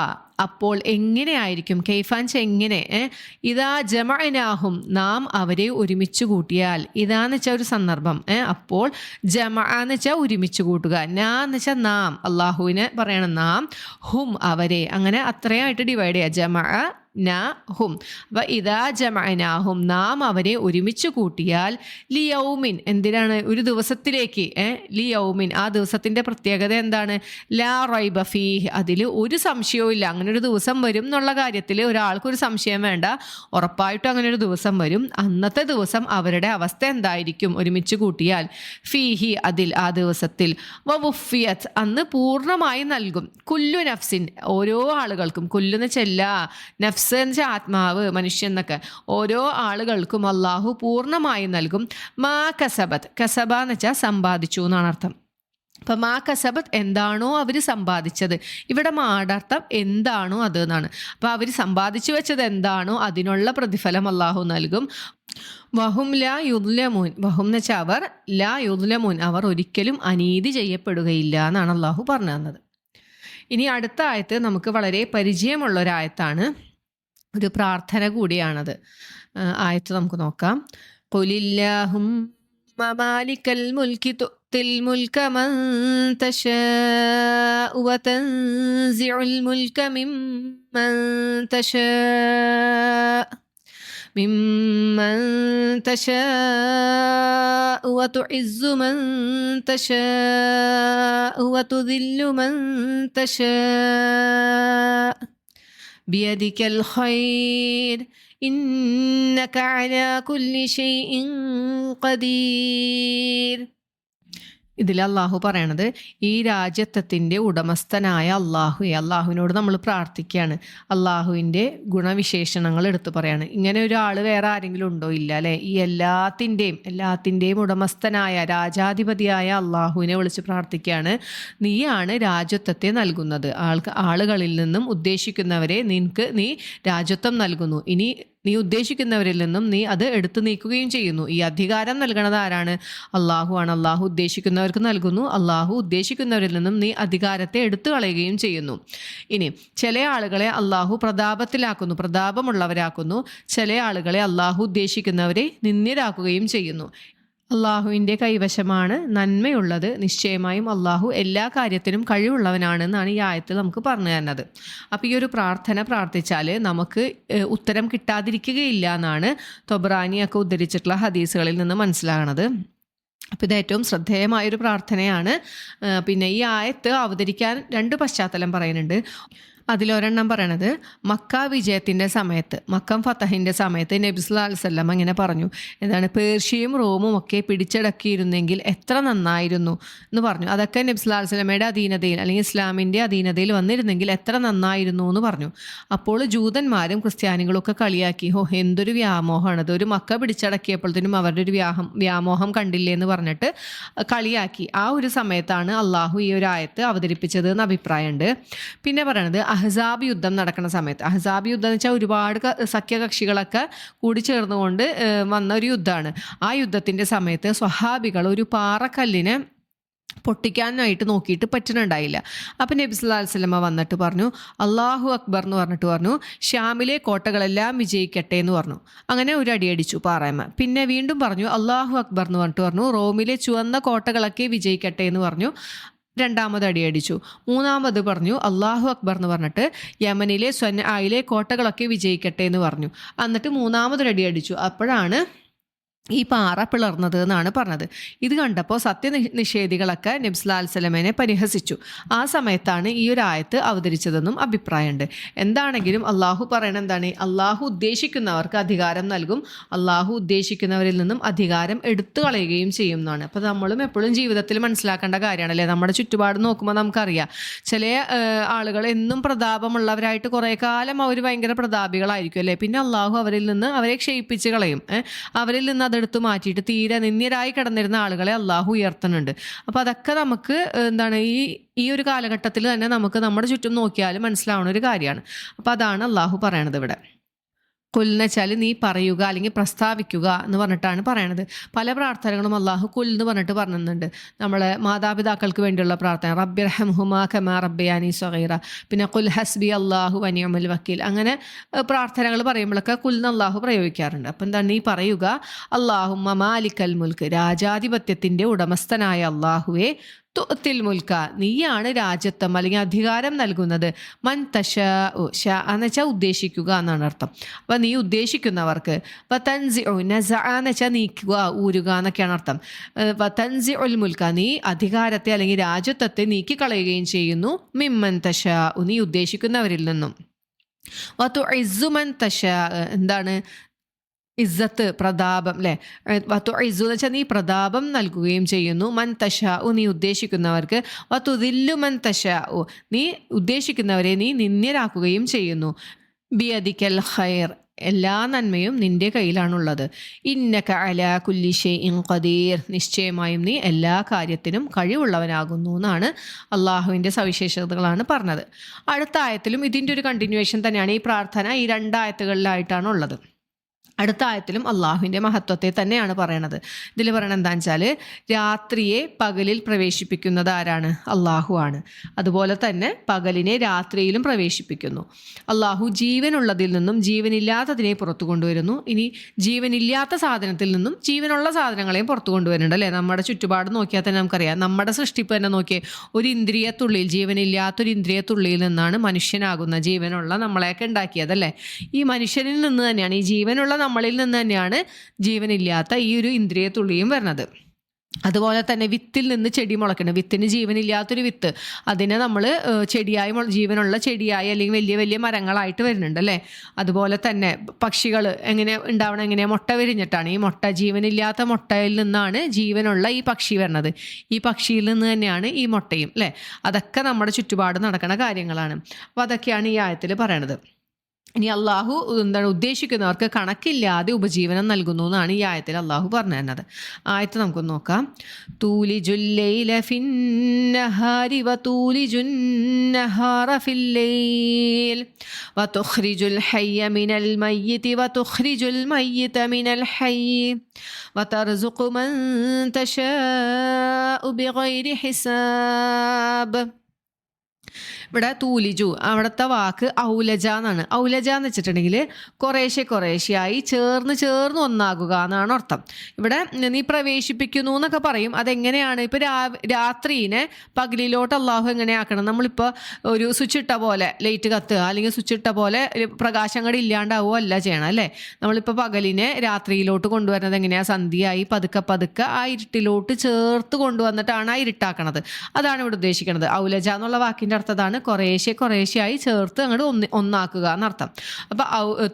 അപ്പോൾ എങ്ങനെയായിരിക്കും, കൈഫാൻസ് എങ്ങനെ, ഇതാ ജമഅനാഹും നാം അവരെ ഒരുമിച്ച് കൂട്ടിയാൽ. ഇതാന്ന് വെച്ചാൽ ഒരു സന്ദർഭം, അപ്പോൾ ജമഅ എന്ന് വെച്ചാൽ ഒരുമിച്ച് കൂട്ടുക, നാ എന്ന് വെച്ചാൽ നാം, അള്ളാഹുവിനെ പറയണം നാം, ഹും അവരെ, അങ്ങനെ അത്രയായിട്ട് ഡിവൈഡ് ചെയ്യുക. ജമഅ ഹും. അപ്പൊ ഇതാ ജമഅനാഹും നാം അവരെ ഒരുമിച്ച് കൂട്ടിയാൽ ലിയൗമിൻ എന്തിനാണ്, ഒരു ദിവസത്തിലേക്ക്. ലിയൗമിൻ ആ ദിവസത്തിന്റെ പ്രത്യേകത എന്താണ്, ലാ റൈബ ഫീഹ് അതിൽ ഒരു സംശയവും ഇല്ല. അങ്ങനെ ഒരു ദിവസം വരും എന്നുള്ള കാര്യത്തിൽ ഒരാൾക്കൊരു സംശയം വേണ്ട, ഉറപ്പായിട്ടും അങ്ങനെ ഒരു ദിവസം വരും. അന്നത്തെ ദിവസം അവരുടെ അവസ്ഥ എന്തായിരിക്കും ഒരുമിച്ച് കൂട്ടിയാൽ, ഫീഹി അതിൽ ആ ദിവസത്തിൽ, വവുഫിയത് അന്ന് പൂർണ്ണമായി നൽകും, കുല്ലു നഫ്സിൻ ഓരോ ആളുകൾക്കും, കുല്ലുന്ന് ചെല്ല നഫ്സ് ആത്മാവ് മനുഷ്യൻ എന്നൊക്കെ ഓരോ ആളുകൾക്കും അള്ളാഹു പൂർണ്ണമായി നൽകും. മാ കസബത്ത് കസബ എന്ന് വെച്ചാൽ സമ്പാദിച്ചു എന്നാണ് അർത്ഥം. അപ്പം മാ കസബത്ത് എന്താണോ അവർ സമ്പാദിച്ചത്, ഇവിടെ മാടർത്ഥം എന്താണോ അത് എന്നാണ്. അപ്പം അവർ സമ്പാദിച്ചു വെച്ചത് എന്താണോ അതിനുള്ള പ്രതിഫലം അള്ളാഹു നൽകും. വഹും ലാ യുദ്ലമൂൻ വഹും എന്ന് വെച്ചാൽ അവർ, ലാ യുദ്ലമൂൻ അവർ ഒരിക്കലും അനീതി ചെയ്യപ്പെടുകയില്ല എന്നാണ് അള്ളാഹു പറഞ്ഞു തന്നത്. ഇനി അടുത്ത ആയത്ത് നമുക്ക് വളരെ പരിചയമുള്ള ഒരായത്താണ്, ഒരു പ്രാർത്ഥന കൂടിയാണത്. ആയത്ത് നമുക്ക് നോക്കാം. ഖുലില്ലാഹുമ്മ മാലിക്കൽ മുൽക്കി തുഅ്തിൽ മുൽക മൻ തശാഉ വതൻസിഉൽ മുൽക മിമ്മൻ തശാഉ വതുഇസ്സു മൻ തശാഉ വതുദില്ലു മൻ തശാഉ ബിയദിക്കൽ ഖൈർ ഇന്നക അലാ കുല്ലി ഷൈഇൻ ഖദീർ. ഇതിൽ അള്ളാഹു പറയണത് ഈ രാജ്യത്വത്തിൻ്റെ ഉടമസ്ഥനായ അള്ളാഹുവിനോട് നമ്മൾ പ്രാർത്ഥിക്കുകയാണ്. അള്ളാഹുവിൻ്റെ ഗുണവിശേഷണങ്ങൾ എടുത്തു പറയാണ്. ഇങ്ങനെ ഒരാൾ വേറെ ആരെങ്കിലും ഉണ്ടോ? ഇല്ല അല്ലേ. ഈ എല്ലാത്തിൻ്റെയും ഉടമസ്ഥനായ രാജാധിപതിയായ അള്ളാഹുവിനെ വിളിച്ച് പ്രാർത്ഥിക്കുകയാണ്. നീയാണ് രാജ്യത്വത്തെ നൽകുന്നത്, ആളുകളിൽ നിന്നും ഉദ്ദേശിക്കുന്നവരെ നീ രാജ്യത്വം നൽകുന്നു. ഇനി നീ ഉദ്ദേശിക്കുന്നവരിൽ നിന്നും നീ അത് എടുത്തു നീക്കുകയും ചെയ്യുന്നു. ഈ അധികാരം നൽകണത് ആരാണ്? അള്ളാഹു ആണ്. അള്ളാഹു ഉദ്ദേശിക്കുന്നവർക്ക് നൽകുന്നു, അള്ളാഹു ഉദ്ദേശിക്കുന്നവരിൽ നിന്നും നീ അധികാരത്തെ എടുത്തു കളയുകയും ചെയ്യുന്നു. ഇനി ചില ആളുകളെ അള്ളാഹു പ്രതാപമുള്ളവരാക്കുന്നു, ചില ആളുകളെ അള്ളാഹു ഉദ്ദേശിക്കുന്നവരെ നിന്ദ്യരാക്കുകയും ചെയ്യുന്നു. അള്ളാഹുവിൻ്റെ കൈവശമാണ് നന്മയുള്ളത്, നിശ്ചയമായും അള്ളാഹു എല്ലാ കാര്യത്തിനും കഴിവുള്ളവനാണെന്നാണ് ഈ ആയത്തിൽ നമുക്ക് പറഞ്ഞു തരുന്നത്. അപ്പോൾ ഈ ഒരു പ്രാർത്ഥന പ്രാർത്ഥിച്ചാൽ നമുക്ക് ഉത്തരം കിട്ടാതിരിക്കുകയില്ല എന്നാണ് തൊബ്രാനിയൊക്കെ ഉദ്ധരിച്ചിട്ടുള്ള ഹദീസുകളിൽ നിന്ന് മനസ്സിലാകുന്നത്. അപ്പോൾ ഇത് ഏറ്റവും ശ്രദ്ധേയമായൊരു പ്രാർത്ഥനയാണ്. പിന്നെ ഈ ആയത്ത് അവതരിക്കാൻ 2 പശ്ചാത്തലം പറയുന്നുണ്ട്. അതിലൊരെണ്ണം പറയണത് മക്ക വിജയത്തിൻ്റെ സമയത്ത്, മക്കം ഫതഹിൻ്റെ സമയത്ത് നബി സല്ലല്ലാഹു അലൈഹി വസല്ലം അങ്ങനെ പറഞ്ഞു, എന്താണ്, പേർഷ്യയും റോമും ഒക്കെ പിടിച്ചടക്കിയിരുന്നെങ്കിൽ എത്ര നന്നായിരുന്നു എന്ന് പറഞ്ഞു. അതൊക്കെ നബി സല്ലല്ലാഹു അലൈഹി വസല്ലമയുടെ അധീനതയിൽ അല്ലെങ്കിൽ ഇസ്ലാമിൻ്റെ അധീനതയിൽ വന്നിരുന്നെങ്കിൽ എത്ര നന്നായിരുന്നു എന്ന് പറഞ്ഞു. അപ്പോൾ ജൂതന്മാരും ക്രിസ്ത്യാനികളും ഒക്കെ കളിയാക്കി, എന്തൊരു വ്യാമോഹമാണത്, ഒരു മക്ക പിടിച്ചടക്കിയപ്പോഴത്തേനും അവരുടെ ഒരു വ്യാമോഹം കണ്ടില്ലേ എന്ന് പറഞ്ഞിട്ട് കളിയാക്കി. ആ ഒരു സമയത്താണ് അള്ളാഹു ഈ ഒരു ആയത്ത് അവതരിപ്പിച്ചത് എന്ന് അഭിപ്രായമുണ്ട്. പിന്നെ പറയണത് അഹ്സാബ് യുദ്ധം നടക്കുന്ന സമയത്ത്, അഹ്സാബ് യുദ്ധം എന്ന് വെച്ചാൽ ഒരുപാട് സഖ്യകക്ഷികളൊക്കെ കൂടി ചേർന്നുകൊണ്ട് വന്ന ഒരു യുദ്ധമാണ്. ആ യുദ്ധത്തിൻ്റെ സമയത്ത് സ്വഹാബികൾ ഒരു പാറക്കല്ലിനെ പൊട്ടിക്കാനായിട്ട് നോക്കിയിട്ട് പറ്റുന്നുണ്ടായില്ല. അപ്പം നബി സല്ലല്ലാഹു അലൈഹി വസല്ലമ വന്നിട്ട് പറഞ്ഞു, അല്ലാഹു അക്ബർ എന്ന് പറഞ്ഞിട്ട് പറഞ്ഞു, ഷ്യാമിലെ കോട്ടകളെല്ലാം വിജയിക്കട്ടെ എന്ന് പറഞ്ഞു. അങ്ങനെ ഒരു അടിയടിച്ചു പാറായ്മ. പിന്നെ വീണ്ടും പറഞ്ഞു അല്ലാഹു അക്ബർ എന്ന് പറഞ്ഞിട്ട് പറഞ്ഞു, റോമിലെ ചുവന്ന കോട്ടകളൊക്കെ വിജയിക്കട്ടെ എന്ന് പറഞ്ഞു. രണ്ടാമത് അടിയടിച്ചു. മൂന്നാമത് പറഞ്ഞു അല്ലാഹു അക്ബർ എന്ന് പറഞ്ഞിട്ട് യമനിലെ സ്വൻആയിലെ കോട്ടകളൊക്കെ വിജയിക്കട്ടെ എന്ന് പറഞ്ഞു. എന്നിട്ട് മൂന്നാമതൊരു അടിയടിച്ചു. അപ്പോഴാണ് ഈ പാറ പിളർന്നത് എന്നാണ് പറഞ്ഞത്. ഇത് കണ്ടപ്പോൾ സത്യനിഷേധികളൊക്കെ നബി സല്ലല്ലാഹു അലൈഹി വസല്ലമയെ പരിഹസിച്ചു. ആ സമയത്താണ് ഈ ഒരു ആയത്ത് അവതരിച്ചതെന്നും അഭിപ്രായമുണ്ട്. എന്താണെങ്കിലും അള്ളാഹു പറയണത് എന്താണ്? അള്ളാഹു ഉദ്ദേശിക്കുന്നവർക്ക് അധികാരം നൽകും, അള്ളാഹു ഉദ്ദേശിക്കുന്നവരിൽ നിന്നും അധികാരം എടുത്തു കളയുകയും ചെയ്യും എന്നാണ്. അപ്പോൾ നമ്മളും എപ്പോഴും ജീവിതത്തിൽ മനസ്സിലാക്കേണ്ട കാര്യമാണല്ലേ. നമ്മുടെ ചുറ്റുപാട് നോക്കുമ്പോൾ നമുക്കറിയാം, ചില ആളുകൾ എന്നും പ്രതാപമുള്ളവരായിട്ട് കുറേ കാലം അവർ ഭയങ്കര പ്രതാപികളായിരിക്കും അല്ലേ. പിന്നെ അള്ളാഹു അവരിൽ നിന്ന് അവരെ ക്ഷയിപ്പിച്ച് കളയും. അവരിൽ നിന്ന് അതെടുത്ത് മാറ്റിയിട്ട് തീരെ നിന്ദ്യരായി കിടന്നിരുന്ന ആളുകളെ അള്ളാഹു ഉയർത്തുന്നുണ്ട്. അപ്പോൾ അതൊക്കെ നമുക്ക് എന്താണ് ഈ ഒരു കാലഘട്ടത്തിൽ തന്നെ നമുക്ക് നമ്മുടെ ചുറ്റും നോക്കിയാൽ മനസ്സിലാവുന്ന ഒരു കാര്യമാണ്. അപ്പോൾ അതാണ് അള്ളാഹു പറയണത് ഇവിടെ. കുൽ എന്ന് വെച്ചാൽ നീ പറയുക അല്ലെങ്കിൽ പ്രസ്താവിക്കുക എന്ന് പറഞ്ഞിട്ടാണ് പറയണത്. പല പ്രാർത്ഥനകളും അള്ളാഹു കുൽ എന്ന് പറഞ്ഞിട്ട് പറഞ്ഞിട്ടുണ്ട്. നമ്മളെ മാതാപിതാക്കൾക്ക് വേണ്ടിയുള്ള പ്രാർത്ഥന, റബ്ബിർഹംഹുമാ കമാ റബ്ബയാനി സഗീറ, പിന്നെ കുൽ ഹസ്ബി അല്ലാഹു വനിഅമൽ വക്കീൽ, അങ്ങനെ പ്രാർത്ഥനകൾ പറയുമ്പോഴൊക്കെ കുൽ എന്ന് അള്ളാഹു പ്രയോഗിക്കാറുണ്ട്. അപ്പം എന്താണ് നീ പറയുക, അല്ലാഹുമ്മ മാലിക്കൽ മുൽക്ക്, രാജാധിപത്യത്തിൻ്റെ ഉടമസ്ഥനായ അള്ളാഹുവേ, തുഅത്തിൽ മുൽക്ക, നീയാണ് രാജ്യത്വം അല്ലെങ്കിൽ അധികാരം നൽകുന്നത്, മൻ തശാഉ, എന്ന് വെച്ചാൽ ഉദ്ദേശിക്കുക എന്നാണ് അർത്ഥം. അപ്പം നീ ഉദ്ദേശിക്കുന്നവർക്ക്, വതൻസിഉ, നസഅ എന്ന് വെച്ചാൽ നീക്കുക, ഊരുക എന്നൊക്കെയാണ് അർത്ഥം. വതൻസിഉൽ മുൽക്ക, നീ അധികാരത്തെ അല്ലെങ്കിൽ രാജ്യത്വത്തെ നീക്കിക്കളയുകയും ചെയ്യുന്നു, മിമ്മൻ തശാഉ, നീ ഉദ്ദേശിക്കുന്നവരിൽ നിന്നും. വതുഇസ്സു മൻ തശാഉ, എന്താണ് ഇസ്സത്ത്, പ്രതാപം അല്ലേ. വതുഇസ്സു എന്ന് വെച്ചാൽ നീ പ്രതാപം നൽകുകയും ചെയ്യുന്നു, മൻ തശാഉ, നീ ഉദ്ദേശിക്കുന്നവർക്ക്, വതുദില്ലു മൻ തശാഉ, നീ ഉദ്ദേശിക്കുന്നവരെ നീ നിന്ദ്യരാക്കുകയും ചെയ്യുന്നു, ബിയദിക്കൽ ഖൈർ, എല്ലാ നന്മയും നിന്റെ കയ്യിലാണുള്ളത്, ഇന്നക അലാ കുല്ലി ഷൈഇൻ ഖദീർ, നിശ്ചയമായും നീ എല്ലാ കാര്യത്തിനും കഴിവുള്ളവനാകുന്നു എന്നാണ് അള്ളാഹുവിൻ്റെ സവിശേഷതകളാണ് പറഞ്ഞത്. അടുത്ത ആയത്തിലും ഇതിൻ്റെ ഒരു കണ്ടിന്യൂവേഷൻ തന്നെയാണ് ഈ പ്രാർത്ഥന. ഈ രണ്ടായത്തുകളിലായിട്ടാണ് ഉള്ളത്. അടുത്ത ആയത്തിലും അള്ളാഹുവിൻ്റെ മഹത്വത്തെ തന്നെയാണ് പറയണത്. ഇതിൽ പറയണത് എന്താണെന്ന് വെച്ചാൽ, രാത്രിയെ പകലിൽ പ്രവേശിപ്പിക്കുന്നത് ആരാണ്? അള്ളാഹു ആണ്. അതുപോലെ തന്നെ പകലിനെ രാത്രിയിലും പ്രവേശിപ്പിക്കുന്നു. അള്ളാഹു ജീവനുള്ളതിൽ നിന്നും ജീവനില്ലാത്തതിനെ പുറത്തു കൊണ്ടുവരുന്നു. ഇനി ജീവനില്ലാത്ത സാധനത്തിൽ നിന്നും ജീവനുള്ള സാധനങ്ങളെയും പുറത്തു കൊണ്ടുവരുന്നുണ്ട് അല്ലേ. നമ്മുടെ ചുറ്റുപാട് നോക്കിയാൽ തന്നെ നമുക്കറിയാം. നമ്മുടെ സൃഷ്ടിപ്പ് തന്നെ നോക്കിയേ, ഒരു ഇന്ദ്രിയത്തുള്ളിൽ, ജീവനില്ലാത്തൊരു ഇന്ദ്രിയത്തുള്ളിയിൽ നിന്നാണ് മനുഷ്യനാകുന്ന ജീവനുള്ള നമ്മളെയൊക്കെ ഉണ്ടാക്കിയതല്ലേ. ഈ മനുഷ്യനിൽ നിന്ന് തന്നെയാണ്, ഈ ജീവനുള്ള നമ്മളിൽ നിന്ന് തന്നെയാണ് ജീവനില്ലാത്ത ഈ ഒരു ഇന്ദ്രിയത്തുള്ളിയും വരുന്നത്. അതുപോലെ തന്നെ വിത്തിൽ നിന്ന് ചെടി മുളയ്ക്കണം. വിത്തിന് ജീവനില്ലാത്തൊരു വിത്ത്, അതിനെ നമ്മൾ ചെടിയായി, ജീവനുള്ള ചെടിയായി അല്ലെങ്കിൽ വലിയ വലിയ മരങ്ങളായിട്ട് വരുന്നുണ്ട് അല്ലേ. അതുപോലെ തന്നെ പക്ഷികൾ എങ്ങനെ ഉണ്ടാവണം, എങ്ങനെ മുട്ട വിരിഞ്ഞിട്ടാണ്. ഈ മുട്ട, ജീവനില്ലാത്ത മുട്ടയിൽ നിന്നാണ് ജീവനുള്ള ഈ പക്ഷി വരുന്നത്. ഈ പക്ഷിയിൽ നിന്ന് തന്നെയാണ് ഈ മുട്ടയും അല്ലേ. അതൊക്കെ നമ്മുടെ ചുറ്റുപാട് നടക്കുന്ന കാര്യങ്ങളാണ്. അപ്പോൾ അതൊക്കെയാണ് ഈ ആയത്തിൽ പറയണത്. ഇനി അള്ളാഹു എന്താണ് ഉദ്ദേശിക്കുന്നവർക്ക് കണക്കില്ലാതെ ഉപജീവനം നൽകുന്നു എന്നാണ് ഈ ആയത്തിൽ അള്ളാഹു പറഞ്ഞു തരുന്നത്. ആയത്ത് നമുക്കൊന്ന് നോക്കാം. തൂലിജുൽ ലൈല ഫിന്നഹാരി വതൂലിജുൻ നഹാറ ഫിൽ ലൈൽ വതുഖ്രിജുൽ ഹയ്യ മിനൽ മയ്യിതി വതുഖ്രിജുൽ മയ്യിത മിനൽ ഹയ്യി വതർസുഖു മൻ തശാഉ ബിഗൈരി ഹിസാബ്. ഇവിടെ തൂലിജു, അവിടുത്തെ വാക്ക് ഔലജ എന്നാണ്. ഔലജ എന്ന് വെച്ചിട്ടുണ്ടെങ്കിൽ കുറേശ്ശെയായി ചേർന്ന് ഒന്നാകുക എന്നാണ് അർത്ഥം. ഇവിടെ നീ പ്രവേശിപ്പിക്കുന്നു എന്നൊക്കെ പറയും. അതെങ്ങനെയാണ്? ഇപ്പോൾ രാത്രിനെ പകലിലോട്ട് അള്ളാഹു എങ്ങനെയാക്കണം? നമ്മളിപ്പോൾ ഒരു സ്വിച്ച് ഇട്ട പോലെ ലൈറ്റ് കത്തുക അല്ലെങ്കിൽ സ്വിച്ച് ഇട്ട പോലെ പ്രകാശങ്ങൾ ഇല്ലാണ്ടാവുക അല്ല ചെയ്യണം അല്ലേ. നമ്മളിപ്പോൾ പകലിനെ രാത്രിയിലോട്ട് കൊണ്ടുവരുന്നത് എങ്ങനെയാണ്? സന്ധ്യയായി പതുക്കെ ആ ഇരുട്ടിലോട്ട് ചേർത്ത് കൊണ്ടുവന്നിട്ടാണ് ആ ഇരുട്ടാക്കണത്. അതാണ് ഇവിടെ ഉദ്ദേശിക്കുന്നത്. ഔലജ എന്നുള്ള വാക്കിൻ്റെ അർത്ഥതാണ് കുറേശ്ശെയായി ചേർത്ത് അങ്ങോട്ട് ഒന്നാക്കുക എന്നർത്ഥം. അപ്പൊ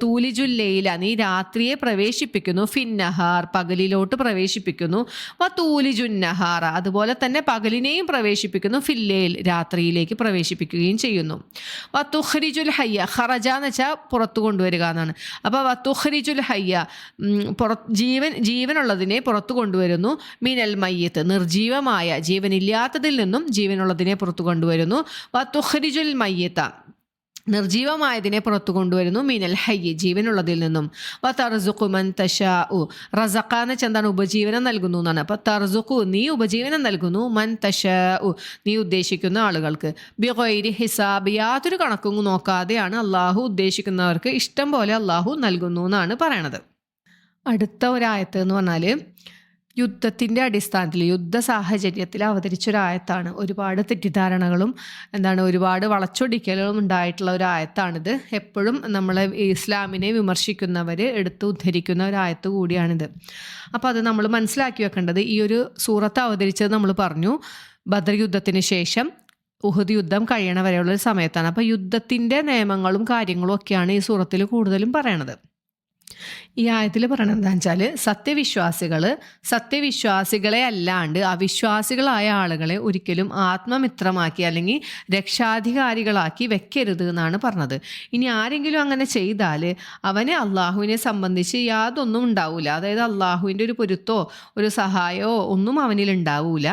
തൂലിജുൽ ലൈല, നീ രാത്രിയെ പ്രവേശിപ്പിക്കുന്നു, ഫിന്നഹാർ, പകലിലോട്ട് പ്രവേശിപ്പിക്കുന്നു, വതൂലിജുൻ നഹാറ, അതുപോലെ തന്നെ പകലിനെയും പ്രവേശിപ്പിക്കുന്നു, ഫില്ലൈൽ, രാത്രിയിലേക്ക് പ്രവേശിപ്പിക്കുകയും ചെയ്യുന്നു. വതുഖ്രിജുൽ ഹയ്യ, ഖറജ എന്ന് വെച്ചാൽ പുറത്തു കൊണ്ടുവരിക എന്നാണ്. അപ്പൊ വതുഖ്രിജുൽ ഹയ്യ, ജീവനുള്ളതിനെ പുറത്തു കൊണ്ടുവരുന്നു, മിനൽ മയ്യിത്ത്, നിർജീവമായ ജീവനില്ലാത്തതിൽ നിന്നും ജീവനുള്ളതിനെ പുറത്തു കൊണ്ടുവരുന്നു, വതുഖ്രിജുൽ മയ്യിത്ത, നിർജീവമായതിനെ പുറത്തു കൊണ്ടുവരുന്നു, മിനൽ ഹയ്യ് ജീവനുള്ളതിൽ നിന്നും. വ തർസുഖു മൻ തശാഉ, റസഖ എന്ന് വെച്ചാൽ എന്താണ്? ഉപജീവനം നൽകുന്നു എന്നാണ്. അപ്പം തർസുഖു നീ ഉപജീവനം നൽകുന്നു, മൻ തശാഉ നീ ഉദ്ദേശിക്കുന്ന ആളുകൾക്ക്, ബിഗൈരി ഹിസാബ് യാതൊരു കണക്കും നോക്കാതെയാണ് അള്ളാഹു ഉദ്ദേശിക്കുന്നവർക്ക് ഇഷ്ടം പോലെ അള്ളാഹു നൽകുന്നു എന്നാണ് പറയണത്. അടുത്ത ഒരായത്ത് എന്ന് പറഞ്ഞാൽ യുദ്ധത്തിൻ്റെ അടിസ്ഥാനത്തിൽ യുദ്ധ സാഹചര്യത്തിൽ അവതരിച്ചൊരായത്താണ്. ഒരുപാട് തെറ്റിദ്ധാരണകളും ഒരുപാട് വളച്ചൊടിക്കലുകളും ഉണ്ടായിട്ടുള്ള ഒരു ആയത്താണിത്. എപ്പോഴും നമ്മളെ ഇസ്ലാമിനെ വിമർശിക്കുന്നവർ എടുത്ത് ഉദ്ധരിക്കുന്ന ഒരു ആയത്ത് കൂടിയാണിത്. അപ്പോൾ അത് നമ്മൾ മനസ്സിലാക്കി വെക്കേണ്ടത്, ഈ ഒരു സൂറത്ത് അവതരിച്ചത് നമ്മൾ പറഞ്ഞു ബദർ യുദ്ധത്തിന് ശേഷം ഉഹദ് യുദ്ധം കഴിയണ വരെയുള്ള സമയത്താണ്. അപ്പോൾ യുദ്ധത്തിൻ്റെ നിയമങ്ങളും കാര്യങ്ങളും ഒക്കെയാണ് ഈ സൂറത്തിൽ കൂടുതലും പറയണത്. ഈ ആയത്തിൽ പറയണത് എന്താണെന്ന് വെച്ചാൽ സത്യവിശ്വാസികളെ അല്ലാണ്ട് അവിശ്വാസികളായ ആളുകളെ ഒരിക്കലും ആത്മമിത്രമാക്കി അല്ലെങ്കിൽ രക്ഷാധികാരികളാക്കി വെക്കരുത് എന്നാണ് പറഞ്ഞത്. ഇനി ആരെങ്കിലും അങ്ങനെ ചെയ്താൽ അവന് അള്ളാഹുവിനെ സംബന്ധിച്ച് യാതൊന്നും ഉണ്ടാവില്ല. അതായത് അള്ളാഹുവിൻ്റെ ഒരു പൊരുത്തോ ഒരു സഹായമോ ഒന്നും അവനിൽ ഉണ്ടാവില്ല.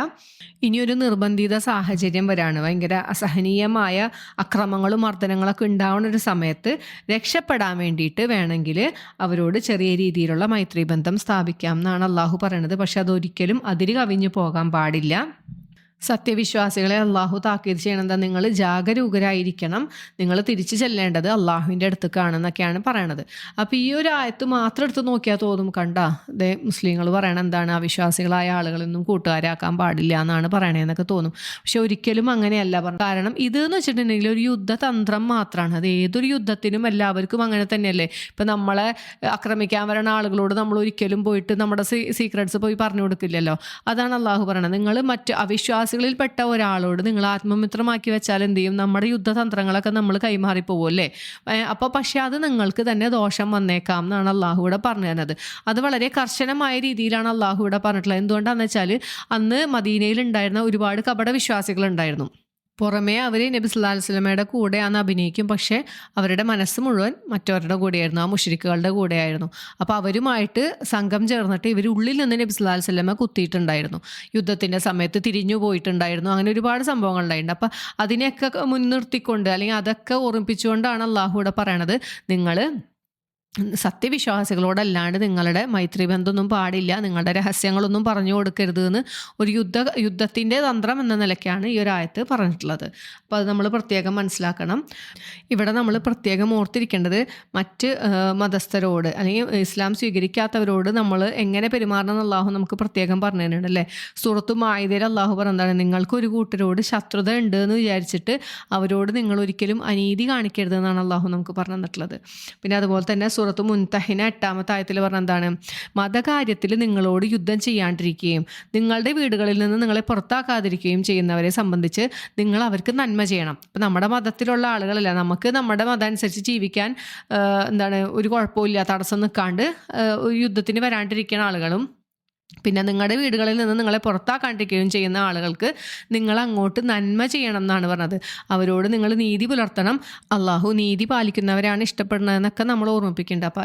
ഇനിയൊരു നിർബന്ധിത സാഹചര്യം വരാണ്, ഭയങ്കര അസഹനീയമായ അക്രമങ്ങളും മർദ്ദനങ്ങളൊക്കെ ഉണ്ടാവുന്ന ഒരു സമയത്ത് രക്ഷപ്പെടാൻ വേണ്ടിയിട്ട് വേണമെങ്കിൽ അവരോട് ചെറിയ രീതിയിലുള്ള മൈത്രി ബന്ധം സ്ഥാപിക്കാം എന്നാണ് അള്ളാഹു പറയണത്. പക്ഷെ അതൊരിക്കലും അതിര് കവിഞ്ഞു പോകാൻ പാടില്ല. സത്യവിശ്വാസികളെ അള്ളാഹു താക്കീത് ചെയ്യണത് നിങ്ങൾ ജാഗരൂകരായിരിക്കണം, നിങ്ങൾ തിരിച്ചു ചെല്ലേണ്ടത് അള്ളാഹുവിൻ്റെ അടുത്തേക്കാണെന്നൊക്കെയാണ് പറയണത്. അപ്പോൾ ഈ ഒരു ആയത്ത് മാത്രം എടുത്ത് നോക്കിയാൽ തോന്നും, കണ്ടാ ദേ മുസ്ലിങ്ങൾ പറയണ എന്താണ്, അവിശ്വാസികളായ ആളുകളൊന്നും കൂട്ടുകാരാക്കാൻ പാടില്ല എന്നാണ് പറയണതെന്നൊക്കെ തോന്നും. പക്ഷെ ഒരിക്കലും അങ്ങനെയല്ല പറഞ്ഞത്. കാരണം ഇതെന്ന് വെച്ചിട്ടുണ്ടെങ്കിൽ ഒരു യുദ്ധതന്ത്രം മാത്രമാണ്. അത് ഏതൊരു യുദ്ധത്തിനും എല്ലാവർക്കും അങ്ങനെ തന്നെയല്ലേ. ഇപ്പം നമ്മളെ ആക്രമിക്കാൻ വരുന്ന ആളുകളോട് നമ്മൾ ഒരിക്കലും പോയിട്ട് നമ്മുടെ സീക്രട്സ് പോയി പറഞ്ഞു കൊടുക്കില്ലല്ലോ. അതാണ് അള്ളാഹു പറയണത്. നിങ്ങൾ മറ്റ് അവിശ്വാസികളിൽപ്പെട്ട ഒരാളോട് നിങ്ങൾ ആത്മമിത്രമാക്കി വെച്ചാൽ എന്ത് ചെയ്യും? നമ്മുടെ യുദ്ധതന്ത്രങ്ങളൊക്കെ നമ്മൾ കൈമാറിപ്പോവല്ലേ. അപ്പോൾ പക്ഷെ അത് നിങ്ങൾക്ക് തന്നെ ദോഷം വന്നേക്കാം എന്നാണ് അള്ളാഹു ഇവിടെ പറഞ്ഞു തരുന്നത്. അത് വളരെ കർശനമായ രീതിയിലാണ് അള്ളാഹു ഇവിടെ പറഞ്ഞിട്ടുള്ളത്. എന്തുകൊണ്ടാണെന്ന് വെച്ചാൽ അന്ന് മദീനയിൽ ഉണ്ടായിരുന്ന ഒരുപാട് കപട വിശ്വാസികളുണ്ടായിരുന്നു. പുറമേ അവർ നബി സല്ലല്ലാഹു അലൈഹി വസല്ലമയുടെ കൂടെയാണ് അഭിനയിക്കും, പക്ഷേ അവരുടെ മനസ്സ് മുഴുവൻ മറ്റവരുടെ കൂടെയായിരുന്നു, ആ മുശ്രിക്കുകളുടെ കൂടെയായിരുന്നു. അപ്പോൾ അവരുമായിട്ട് സംഘം ചേർന്നിട്ട് ഇവർ ഉള്ളിൽ നിന്ന് നബി സല്ലല്ലാഹു അലൈഹി വസല്ലമയെ കുത്തിയിട്ടുണ്ടായിരുന്നു. യുദ്ധത്തിൻ്റെ സമയത്ത് തിരിഞ്ഞു പോയിട്ടുണ്ടായിരുന്നു. അങ്ങനെ ഒരുപാട് സംഭവങ്ങൾ ഉണ്ടായിട്ടുണ്ട്. അപ്പോൾ അതിനെയൊക്കെ മുൻനിർത്തിക്കൊണ്ട് അല്ലെങ്കിൽ അതൊക്കെ ഓർമ്മിപ്പിച്ചുകൊണ്ടാണ് അള്ളാഹു ഇവിടെ പറയണത്, നിങ്ങൾ സത്യവിശ്വാസികളോടല്ലാണ്ട് നിങ്ങളുടെ മൈത്രി ബന്ധമൊന്നും പാടില്ല, നിങ്ങളുടെ രഹസ്യങ്ങളൊന്നും പറഞ്ഞു കൊടുക്കരുത് എന്ന് ഒരു യുദ്ധത്തിൻ്റെ തന്ത്രം എന്ന നിലയ്ക്കാണ് ഈ ഒരു ആയത്ത് പറഞ്ഞിട്ടുള്ളത്. അപ്പോൾ അത് നമ്മൾ പ്രത്യേകം മനസ്സിലാക്കണം. ഇവിടെ നമ്മൾ പ്രത്യേകം ഓർത്തിരിക്കേണ്ടത് മറ്റ് മതസ്ഥരോട് അല്ലെങ്കിൽ ഇസ്ലാം സ്വീകരിക്കാത്തവരോട് നമ്മൾ എങ്ങനെ പെരുമാറണം എന്ന് അള്ളാഹു നമുക്ക് പ്രത്യേകം പറഞ്ഞു തരുന്നുണ്ട് അല്ലേ. സൂറത്തു മാഇദയിൽ അള്ളാഹു പറഞ്ഞതാണ്, നിങ്ങൾക്ക് ഒരു കൂട്ടരോട് ശത്രുത ഉണ്ട് എന്ന് വിചാരിച്ചിട്ട് അവരോട് നിങ്ങൾ ഒരിക്കലും അനീതി കാണിക്കരുത് എന്നാണ് അള്ളാഹു നമുക്ക് പറഞ്ഞു തന്നിട്ടുള്ളത്. പിന്നെ അതുപോലെ തന്നെ സൂറത്ത് മുൻതഹിന 8-ാമത്തെ ആയത്തിൽ പറഞ്ഞ എന്താണ്, മതകാര്യത്തിൽ നിങ്ങളോട് യുദ്ധം ചെയ്യാണ്ടിരിക്കുകയും നിങ്ങളുടെ വീടുകളിൽ നിന്ന് നിങ്ങളെ പുറത്താക്കാതിരിക്കുകയും ചെയ്യുന്നവരെ സംബന്ധിച്ച് നിങ്ങൾ അവർക്ക് നന്മ ചെയ്യണം. ഇപ്പം നമ്മുടെ മതത്തിലുള്ള ആളുകളല്ല, നമുക്ക് നമ്മുടെ മതം അനുസരിച്ച് ജീവിക്കാൻ ഒരു കുഴപ്പമില്ല, തടസ്സം നിൽക്കാണ്ട് യുദ്ധത്തിന് വരാണ്ടിരിക്കുന്ന ആളുകളും പിന്നെ നിങ്ങളുടെ വീടുകളിൽ നിന്ന് നിങ്ങളെ പുറത്താക്കാണ്ടിരിക്കുകയും ചെയ്യുന്ന ആളുകൾക്ക് നിങ്ങൾ അങ്ങോട്ട് നന്മ ചെയ്യണം എന്നാണ് പറഞ്ഞത്. അവരോട് നിങ്ങൾ നീതി പുലർത്തണം, അള്ളാഹു നീതി പാലിക്കുന്നവരാണ് ഇഷ്ടപ്പെടുന്നതെന്നൊക്കെ നമ്മൾ ഓർമ്മിപ്പിക്കേണ്ടത്. അപ്പോൾ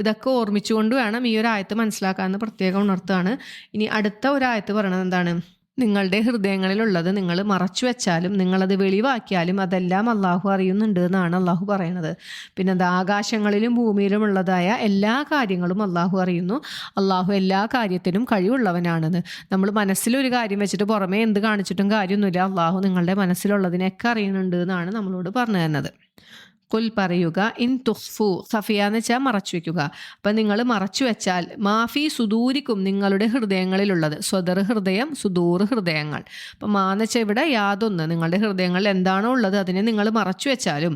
ഇതൊക്കെ ഓർമ്മിച്ചുകൊണ്ട് വേണം ഈ ഒരു ആയത്ത് മനസ്സിലാക്കാമെന്ന് പ്രത്യേകം ഉണർത്തുകയാണ്. ഇനി അടുത്ത ഒരു ആയത്ത് പറയണത് എന്താണ്, നിങ്ങളുടെ ഹൃദയങ്ങളിലുള്ളത് നിങ്ങൾ മറച്ചു വെച്ചാലും നിങ്ങളത് വെളിവാക്കിയാലും അതെല്ലാം അള്ളാഹു അറിയുന്നുണ്ട് എന്നാണ് അള്ളാഹു പറയണത്. പിന്നെ അത് ആകാശങ്ങളിലും ഭൂമിയിലും ഉള്ളതായ എല്ലാ കാര്യങ്ങളും അള്ളാഹു അറിയുന്നു. അള്ളാഹു എല്ലാ കാര്യത്തിനും കഴിവുള്ളവനാണെന്ന്. നമ്മൾ മനസ്സിലൊരു കാര്യം വെച്ചിട്ട് പുറമേ എന്ത് കാണിച്ചിട്ടും കാര്യമൊന്നുമില്ല, അള്ളാഹു നിങ്ങളുടെ മനസ്സിലുള്ളതിനൊക്കെ അറിയുന്നുണ്ട് എന്നാണ് നമ്മളോട് പറഞ്ഞു തരുന്നത്. കുൽ പറയുക, ഇൻ തുഖ്ഫു, ഖഫിയ എന്ന് വെച്ചാൽ മറച്ചു വെക്കുക. അപ്പം നിങ്ങൾ മറച്ചു വെച്ചാൽ, മാഫി സുദൂരിക്കും നിങ്ങളുടെ ഹൃദയങ്ങളിലുള്ളത്, സ്വദർ ഹൃദയം, സുദൂർ ഹൃദയങ്ങൾ. അപ്പം മാന്ന് വെച്ചാൽ ഇവിടെ യാതൊന്ന്, നിങ്ങളുടെ ഹൃദയങ്ങളിൽ എന്താണോ ഉള്ളത് അതിനെ നിങ്ങൾ മറച്ചു വെച്ചാലും,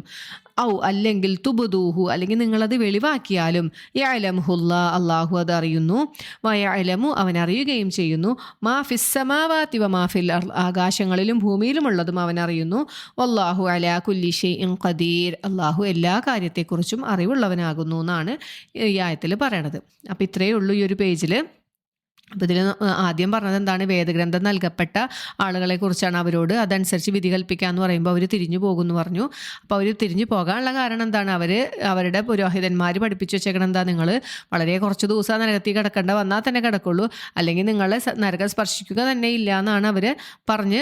ഔ അല്ലെങ്കിൽ തുബുദൂഹു അല്ലെങ്കിൽ നിങ്ങളത് വെളിവാക്കിയാലും, യഅലമുഹുല്ലാ അള്ളാഹു അത് അറിയുന്നു, വയഅലമു അവൻ അറിയുകയും ചെയ്യുന്നു, മാ ഫിസ്സമാവാതി വമാ ഫിൽ അർള് ആകാശങ്ങളിലും ഭൂമിയിലുമുള്ളതും അവൻ അറിയുന്നു, വല്ലാഹു അലാ കുല്ലി ഷൈഇൻ ഖദീർ അള്ളാഹു എല്ലാ കാര്യത്തെക്കുറിച്ചും അറിവുള്ളവനാകുന്നു എന്നാണ് ഈ ആയത്തിൽ പറയണത്. അപ്പം ഇത്രയേ ഉള്ളൂ ഈ ഒരു പേജിൽ. അപ്പോൾ ഇതിൽ ആദ്യം പറഞ്ഞത് എന്താണ്, വേദഗ്രന്ഥം നൽകപ്പെട്ട ആളുകളെ കുറിച്ചാണ്. അവരോട് അതനുസരിച്ച് വിധി കൽപ്പിക്കുക എന്ന് പറയുമ്പോൾ അവർ തിരിഞ്ഞു പോകുമെന്ന് പറഞ്ഞു. അപ്പോൾ അവർ തിരിഞ്ഞു പോകാനുള്ള കാരണം എന്താണ്, അവരുടെ പുരോഹിതന്മാർ പഠിപ്പിച്ചു വെച്ചേക്കണം എന്താ, നിങ്ങൾ വളരെ കുറച്ച് ദിവസം നരകത്തിൽ കിടക്കേണ്ട വന്നാൽ തന്നെ കിടക്കുള്ളൂ, അല്ലെങ്കിൽ നിങ്ങളെ നരകം സ്പർശിക്കുക തന്നെ ഇല്ല എന്നാണ് അവർ പറഞ്ഞ്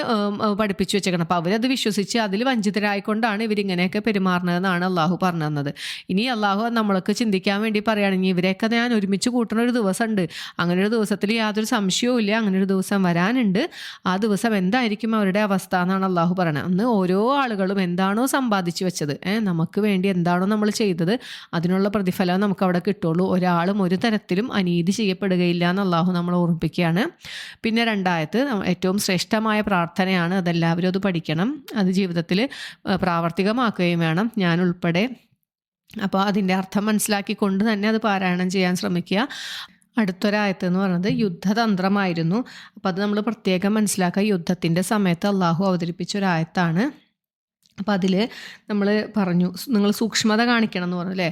പഠിപ്പിച്ചു വെച്ചേക്കണം. അപ്പോൾ അവരത് വിശ്വസിച്ച് അതിൽ വഞ്ചിതരായിക്കൊണ്ടാണ് ഇവരിങ്ങനെയൊക്കെ പെരുമാറുന്നതെന്നാണ് അള്ളാഹു പറഞ്ഞു തന്നത്. ഇനി അള്ളാഹു നമ്മൾക്ക് ചിന്തിക്കാൻ വേണ്ടി പറയുകയാണെങ്കിൽ ഇവരെയൊക്കെ ഞാൻ ഒരുമിച്ച് കൂട്ടുന്ന ഒരു ദിവസമുണ്ട്, അങ്ങനെ ഒരു ദിവസത്തിൽ യാതൊരു സംശയവും ഇല്ല, അങ്ങനെ ഒരു ദിവസം വരാനുണ്ട്. ആ ദിവസം എന്തായിരിക്കും അവരുടെ അവസ്ഥ എന്നാണ് അള്ളാഹു പറയണത്. അന്ന് ഓരോ ആളുകളും എന്താണോ സമ്പാദിച്ചു വെച്ചത്, നമുക്ക് വേണ്ടി എന്താണോ നമ്മൾ ചെയ്തത്, അതിനുള്ള പ്രതിഫലം നമുക്ക് അവിടെ കിട്ടുള്ളൂ. ഒരാളും ഒരു തരത്തിലും അനീതി ചെയ്യപ്പെടുകയില്ല എന്ന് അള്ളാഹു നമ്മൾ ഓർമ്മിപ്പിക്കുകയാണ്. പിന്നെ രണ്ടാമത് ഏറ്റവും ശ്രേഷ്ഠമായ പ്രാർത്ഥനയാണ്, അതെല്ലാവരും അത് പഠിക്കണം, അത് ജീവിതത്തിൽ പ്രാവർത്തികമാക്കുകയും വേണം, ഞാൻ ഉൾപ്പെടെ. അപ്പോൾ അതിൻ്റെ അർത്ഥം മനസ്സിലാക്കിക്കൊണ്ട് തന്നെ അത് പാരായണം ചെയ്യാൻ ശ്രമിക്കുക. അടുത്തൊരായത്ത് എന്ന് പറയുന്നത് യുദ്ധതന്ത്രമായിരുന്നു. അപ്പോൾ അത് നമ്മൾ പ്രത്യേകം മനസ്സിലാക്കുക. യുദ്ധത്തിൻ്റെ സമയത്ത് അള്ളാഹു അവതരിപ്പിച്ച ഒരായത്താണ്. അപ്പോൾ അതിൽ നമ്മൾ പറഞ്ഞു നിങ്ങൾ സൂക്ഷ്മത കാണിക്കണം എന്ന് പറഞ്ഞു അല്ലേ,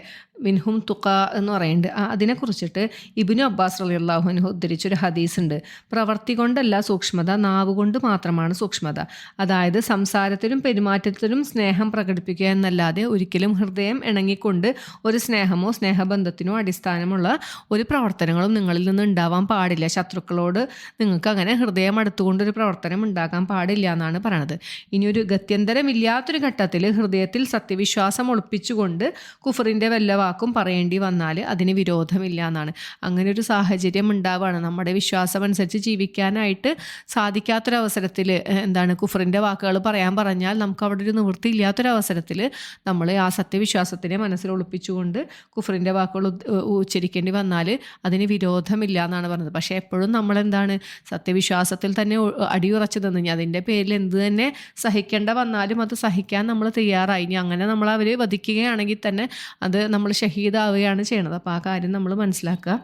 മിൻഹും തുക എന്ന് പറയുന്നുണ്ട്. അതിനെക്കുറിച്ചിട്ട് ഇബ്നു അബ്ബാസ് റളിയല്ലാഹു അൻഹു ഉദ്ധരിച്ചൊരു ഹദീസ് ഉണ്ട്. പ്രവൃത്തി കൊണ്ടല്ല സൂക്ഷ്മത, നാവ് കൊണ്ട് മാത്രമാണ് സൂക്ഷ്മത. അതായത് സംസാരത്തിലും പെരുമാറ്റത്തിലും സ്നേഹം പ്രകടിപ്പിക്കുക എന്നല്ലാതെ ഒരിക്കലും ഹൃദയം ഇണങ്ങിക്കൊണ്ട് ഒരു സ്നേഹമോ സ്നേഹബന്ധത്തിനോ അടിസ്ഥാനമുള്ള ഒരു പ്രവർത്തനങ്ങളും നിങ്ങളിൽ നിന്ന് ഉണ്ടാവാൻ പാടില്ല. ശത്രുക്കളോട് നിങ്ങൾക്ക് അങ്ങനെ ഹൃദയം അടുത്തുകൊണ്ടൊരു പ്രവർത്തനം ഉണ്ടാകാൻ പാടില്ല എന്നാണ് പറയണത്. ഇനിയൊരു ഗത്യന്തരമില്ലാത്തൊരു ഘട്ടത്തിൽ ഹൃദയത്തിൽ സത്യവിശ്വാസം ഒളിപ്പിച്ചുകൊണ്ട് കുഫറിൻ്റെ വല്ല വാക്കും പറയേണ്ടി വന്നാൽ അതിന് വിരോധമില്ല എന്നാണ്. അങ്ങനെ ഒരു സാഹചര്യം ഉണ്ടാവുകയാണ്, നമ്മുടെ വിശ്വാസം അനുസരിച്ച് ജീവിക്കാനായിട്ട് സാധിക്കാത്തൊരവസരത്തിൽ എന്താണ് കുഫറിൻ്റെ വാക്കുകൾ പറയാൻ പറഞ്ഞാൽ നമുക്ക് അവിടെ ഒരു നിവൃത്തി ഇല്ലാത്തൊരവസരത്തിൽ നമ്മൾ ആ സത്യവിശ്വാസത്തിനെ മനസ്സിൽ ഒളിപ്പിച്ചുകൊണ്ട് കുഫറിൻ്റെ വാക്കുകൾ ഉച്ചരിക്കേണ്ടി വന്നാൽ അതിന് വിരോധമില്ല എന്നാണ് പറഞ്ഞത്. പക്ഷേ എപ്പോഴും നമ്മളെന്താണ് സത്യവിശ്വാസത്തിൽ തന്നെ അടിയുറച്ചു നിന്ന് അതിൻ്റെ പേരിൽ എന്ത് തന്നെ സഹിക്കേണ്ട വന്നാലും അത് സഹിക്കാൻ നമ്മൾ തയ്യാറായി. ഇനി അങ്ങനെ നമ്മൾ അവർ വധിക്കുകയാണെങ്കിൽ തന്നെ അത് നമ്മൾ ഷഹീദാവുകയാണ് ചെയ്യണത്. അപ്പോൾ ആ കാര്യം നമ്മൾ മനസ്സിലാക്കുക.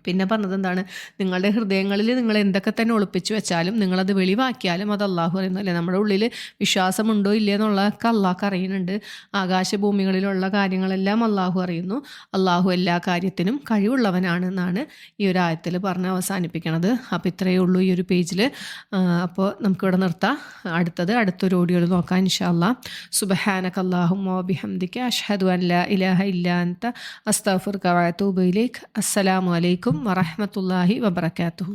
പിന്നെ പറഞ്ഞത് എന്താണ്, നിങ്ങളുടെ ഹൃദയങ്ങളിൽ നിങ്ങൾ എന്തൊക്കെ തന്നെ ഒളിപ്പിച്ചു വെച്ചാലും നിങ്ങളത് വെളിവാക്കിയാലും അത് അള്ളാഹു അറിയുന്നല്ലേ. നമ്മുടെ ഉള്ളിൽ വിശ്വാസമുണ്ടോ ഇല്ലേ എന്നുള്ളതൊക്കെ അള്ളാഹ്ക്ക് അറിയുന്നുണ്ട്. ആകാശഭൂമികളിലുള്ള കാര്യങ്ങളെല്ലാം അള്ളാഹു അറിയുന്നു. അള്ളാഹു എല്ലാ കാര്യത്തിനും കഴിവുള്ളവനാണ് എന്നാണ് ഈ ഒരു ആയത്തിൽ പറഞ്ഞ് അവസാനിപ്പിക്കണത്. അപ്പോൾ ഇത്രയേ ഉള്ളൂ ഈ ഒരു പേജിൽ. അപ്പോൾ നമുക്കിവിടെ നിർത്താം. അടുത്തൊരു ഓഡിയോയിൽ നോക്കാം ഇൻഷാ അല്ലാഹ്. സുബ്ഹാനക അല്ലാഹുമ്മ വബിഹംദിക അഷ്ഹദു അൻ ലാ ഇലാഹ ഇല്ലാ അൻത അസ്തഗ്ഫിറുക വഅതൂബു ഇലൈക്. അസ്സലാമു അലൈക്കും വറഹ്മത്തുള്ളാഹി വബറകാതുഹു.